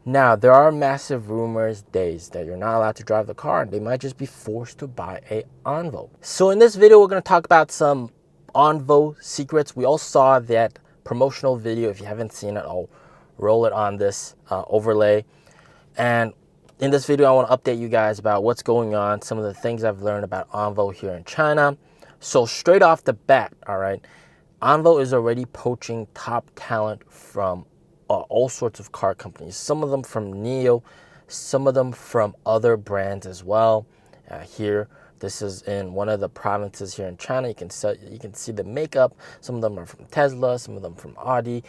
Now, there are massive rumors days that you're not allowed to drive the car and they might just be forced to buy a ONVO. So in this video, we're going to talk about some ONVO secrets. We all saw that promotional video. If you haven't seen it, I'll roll it on this overlay. And in this video, I want to update you guys about what's going on, some of the things I've learned about ONVO here in China. So straight off the bat, all right, ONVO is already poaching top talent from all sorts of car companies, some of them from NIO, some of them from other brands as well. Here, this is in one of the provinces here in China. You can see the makeup. Some of them are from Tesla, some of them from Audi,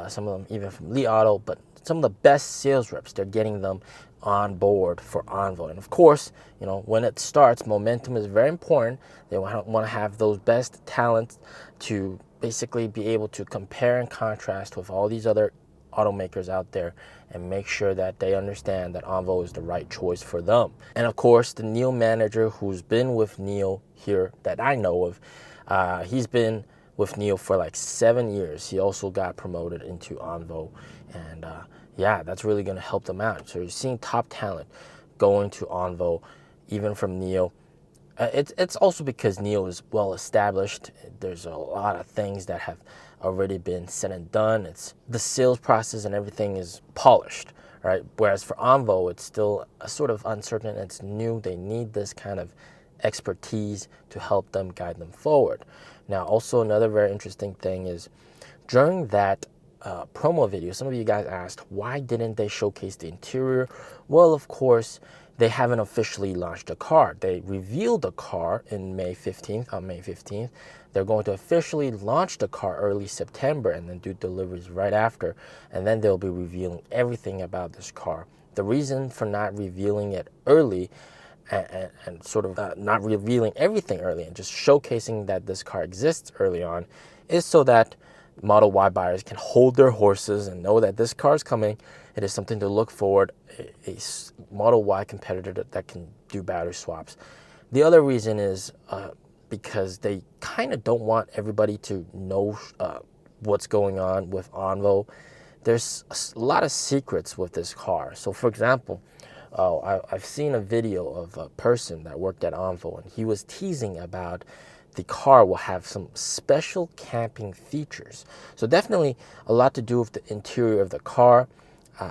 some of them even from Li Auto, but some of the best sales reps, they're getting them on board for ONVO. And of course, you know, when it starts, momentum is very important. They want to have those best talents to basically be able to compare and contrast with all these other automakers out there and make sure that they understand that ONVO is the right choice for them. And of course, the NIO manager who's been with NIO here that I know of, he's been with NIO for like 7 years. He also got promoted into ONVO, and yeah, that's really going to help them out. So you're seeing top talent going to ONVO, even from NIO. It's also because NIO is well established. There's a lot of things that have already been said and done. It's the sales process and everything is polished, right? Whereas for ONVO, it's still sort of uncertain. It's new. They need this kind of expertise to help them guide them forward. Now, also another very interesting thing is during that promo video, some of you guys asked, why didn't they showcase the interior? Well, of course, they haven't officially launched the car. They revealed the car on May 15th. They're going to officially launch the car early September and then do deliveries right after. And then they'll be revealing everything about this car. The reason for not revealing it early and sort of not revealing everything early and just showcasing that this car exists early on is so that Model Y buyers can hold their horses and know that this car is coming. It is something to look forward, a Model Y competitor that can do battery swaps. The other reason is because they kind of don't want everybody to know what's going on with ONVO. There's a lot of secrets with this car. So for example, I've seen a video of a person that worked at ONVO, and he was teasing about the car will have some special camping features. So definitely a lot to do with the interior of the car,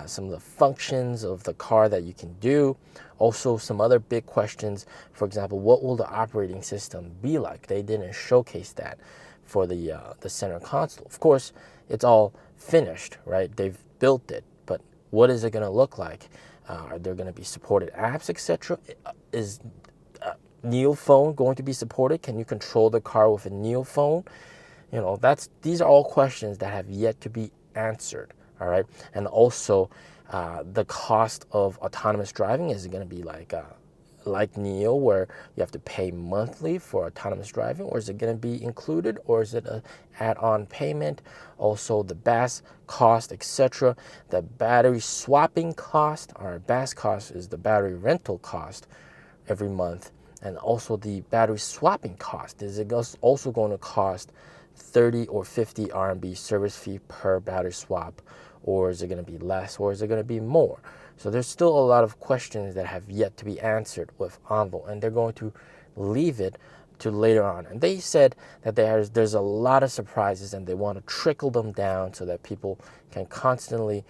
some of the functions of the car that you can do. Also some other big questions. For example, what will the operating system be like? They didn't showcase that for the center console. Of course, it's all finished, right? They've built it, but what is it going to look like? Are there going to be supported apps, etc.? Is NIO phone going to be supported? Can you control the car with a NIO phone? You know, these are all questions that have yet to be answered. All right, and also the cost of autonomous driving, is it going to be like NIO, where you have to pay monthly for autonomous driving, or is it going to be included, or is it an add-on payment? Also the BAS cost, etc. The battery swapping cost, or BAS cost is the battery rental cost every month. And also the battery swapping cost, is it also going to cost 30 or 50 RMB service fee per battery swap, or is it going to be less, or is it going to be more? So there's still a lot of questions that have yet to be answered with ONVO, and they're going to leave it to later on. And they said that there's a lot of surprises, and they want to trickle them down so that people can constantly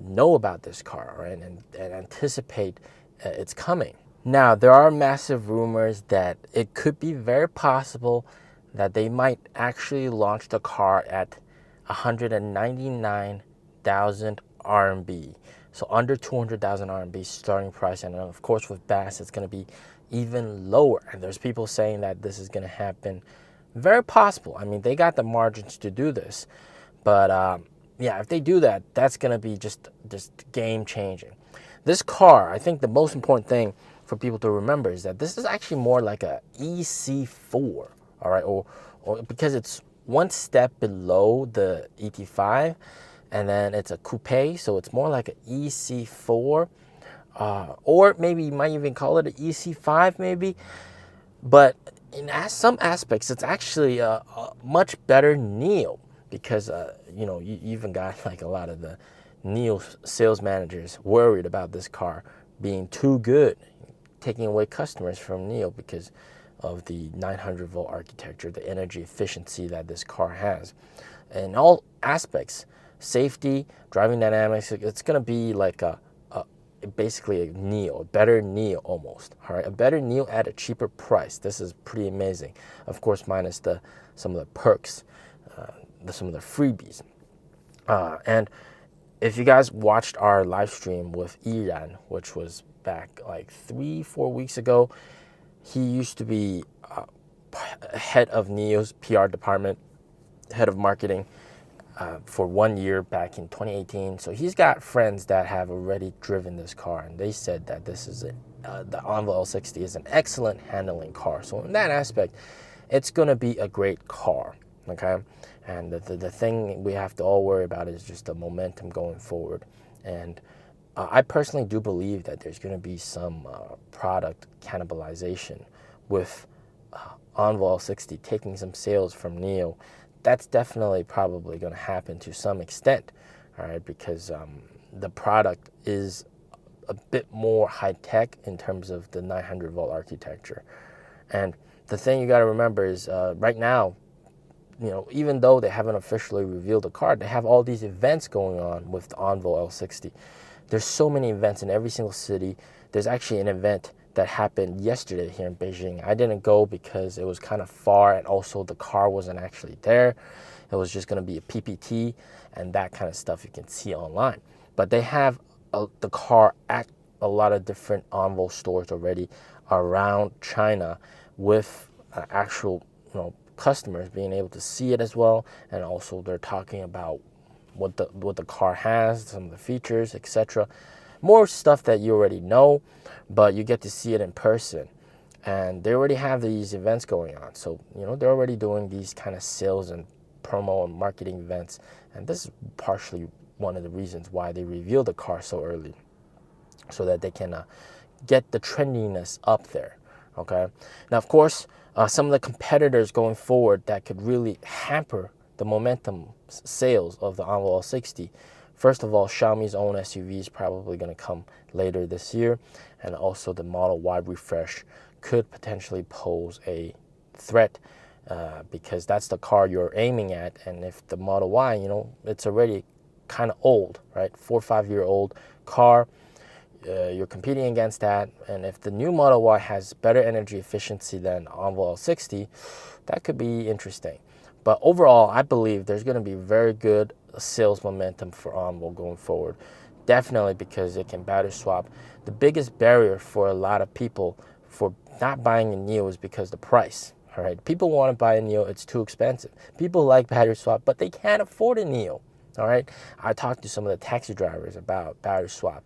know about this car, right, and anticipate its coming. Now, there are massive rumors that it could be very possible that they might actually launch the car at 199,000 RMB. So under 200,000 RMB starting price. And of course, with BAS, it's going to be even lower. And there's people saying that this is going to happen. Very possible. I mean, they got the margins to do this. But yeah, if they do that, that's going to be just game changing. This car, I think the most important thing for people to remember is that this is actually more like a EC4, all right, or because it's one step below the ET5, and then it's a coupe, so it's more like an EC4, or maybe you might even call it an EC5 maybe. But in some aspects, it's actually a much better NIO, because you know, you even got like a lot of the NIO sales managers worried about this car being too good, taking away customers from NIO because of the 900 volt architecture, the energy efficiency that this car has. In all aspects, safety, driving dynamics, it's going to be like basically a NIO, a better NIO almost. All right, a better NIO at a cheaper price. This is pretty amazing. Of course, minus some of the perks, some of the freebies. And if you guys watched our live stream with Iran, which was back like 3-4 weeks ago, he used to be head of NIO's PR department, head of marketing for 1 year back in 2018. So he's got friends that have already driven this car, and they said that this is the ONVO L60 is an excellent handling car. So in that aspect, it's going to be a great car, okay? And the thing we have to all worry about is just the momentum going forward. And I personally do believe that there's going to be some product cannibalization with ONVO L60 taking some sales from NIO. That's definitely probably going to happen to some extent, all right, because the product is a bit more high-tech in terms of the 900 volt architecture. And the thing you got to remember is right now, even though they haven't officially revealed the car, they have all these events going on with the ONVO L60. There's so many events in every single city. There's actually an event that happened yesterday here in Beijing. I didn't go because it was kind of far, and also the car wasn't actually there. It was just going to be a PPT and that kind of stuff you can see online. But they have the car at a lot of different ONVO stores already around China with actual customers being able to see it as well. And also they're talking about what the car has, some of the features, etc. More stuff that you already know, but you get to see it in person. And they already have these events going on. So, they're already doing these kind of sales and promo and marketing events. And this is partially one of the reasons why they revealed the car so early, so that they can get the trendiness up there, okay? Now, of course, some of the competitors going forward that could really hamper the momentum sales of the ONVO L60. First of all, Xiaomi's own SUV is probably going to come later this year, and also the Model Y refresh could potentially pose a threat because that's the car you're aiming at. And if the Model Y, it's already kind of old, right? 4 or 5 year old car, you're competing against that. And if the new Model Y has better energy efficiency than ONVO L60, that could be interesting. But overall, I believe there's going to be very good sales momentum for ONVO going forward. Definitely because it can battery swap. The biggest barrier for a lot of people for not buying a NIO is because the price. All right, people want to buy a NIO, it's too expensive. People like battery swap, but they can't afford a NIO. All right, I talked to some of the taxi drivers about battery swap.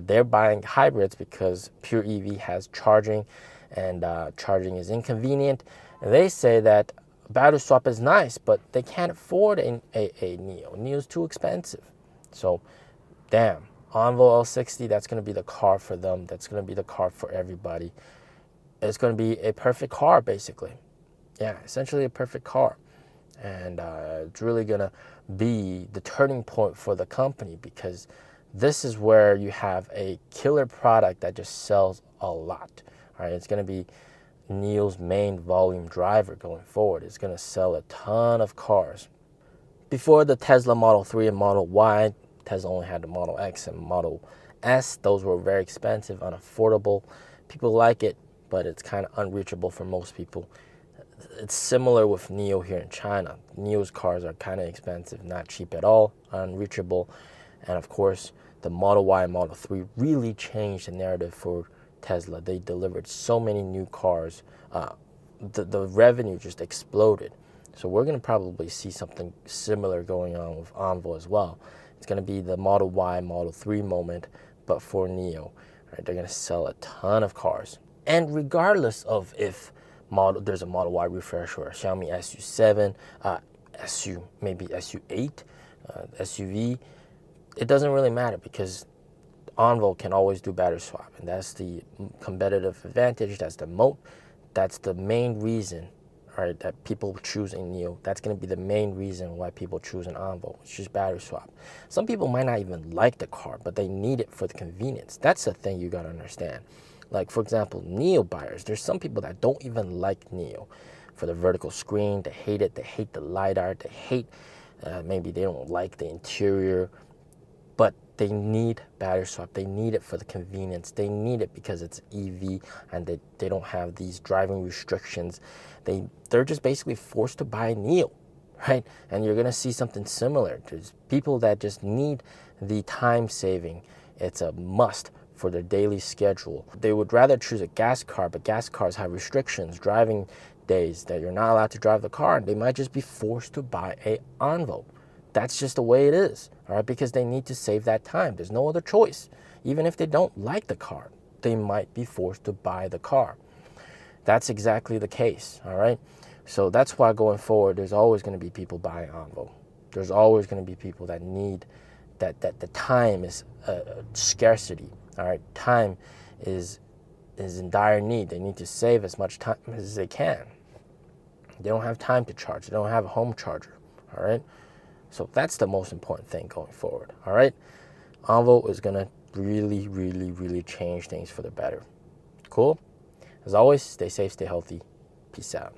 They're buying hybrids because pure EV has charging, and charging is inconvenient. And they say that battery swap is nice, but they can't afford a NIO. NIO is too expensive. So, damn, ONVO L60, that's going to be the car for them. That's going to be the car for everybody. It's going to be a perfect car, basically. Yeah, essentially a perfect car. And it's really going to be the turning point for the company, because this is where you have a killer product that just sells a lot. All right, it's going to be NIO's main volume driver going forward. It's going to sell a ton of cars. Before the Tesla Model 3 and Model Y, Tesla only had the Model X and Model S. Those were very expensive, unaffordable. People like it, but it's kind of unreachable for most people. It's similar with NIO here in China. NIO's cars are kind of expensive, not cheap at all, unreachable. And of course, the Model Y and Model 3 really changed the narrative for Tesla. They delivered so many new cars. The revenue just exploded. So we're going to probably see something similar going on with ONVO as well. It's going to be the Model Y, Model 3 moment, but for NIO. Right? They're going to sell a ton of cars. And regardless of if there's a Model Y refresh or a Xiaomi SU7, maybe SU8, SUV, it doesn't really matter, because ONVO can always do battery swap, and that's the competitive advantage. That's the moat. That's the main reason right, that people choose a NIO. That's going to be the main reason why people choose an ONVO. It's just battery swap. Some people might not even like the car, but they need it for the convenience. That's the thing you got to understand. Like, for example, NIO buyers, there's some people that don't even like NIO for the vertical screen. They hate it. They hate the LiDAR. They hate, maybe they don't like the interior, but they need battery swap. They need it for the convenience. They need it because it's EV and they don't have these driving restrictions. They're just basically forced to buy a NIO, right? And you're gonna see something similar. There's people that just need the time saving. It's a must for their daily schedule. They would rather choose a gas car, but gas cars have restrictions, driving days that you're not allowed to drive the car, and they might just be forced to buy a ONVO. That's just the way it is, all right, because they need to save that time. There's no other choice. Even if they don't like the car, they might be forced to buy the car. That's exactly the case, all right? So that's why going forward, there's always going to be people buying ONVO. There's always going to be people that need that the time is a scarcity, all right? Time is in dire need. They need to save as much time as they can. They don't have time to charge. They don't have a home charger, all right? So that's the most important thing going forward, all right? ONVO is going to really, really, really change things for the better. Cool? As always, stay safe, stay healthy. Peace out.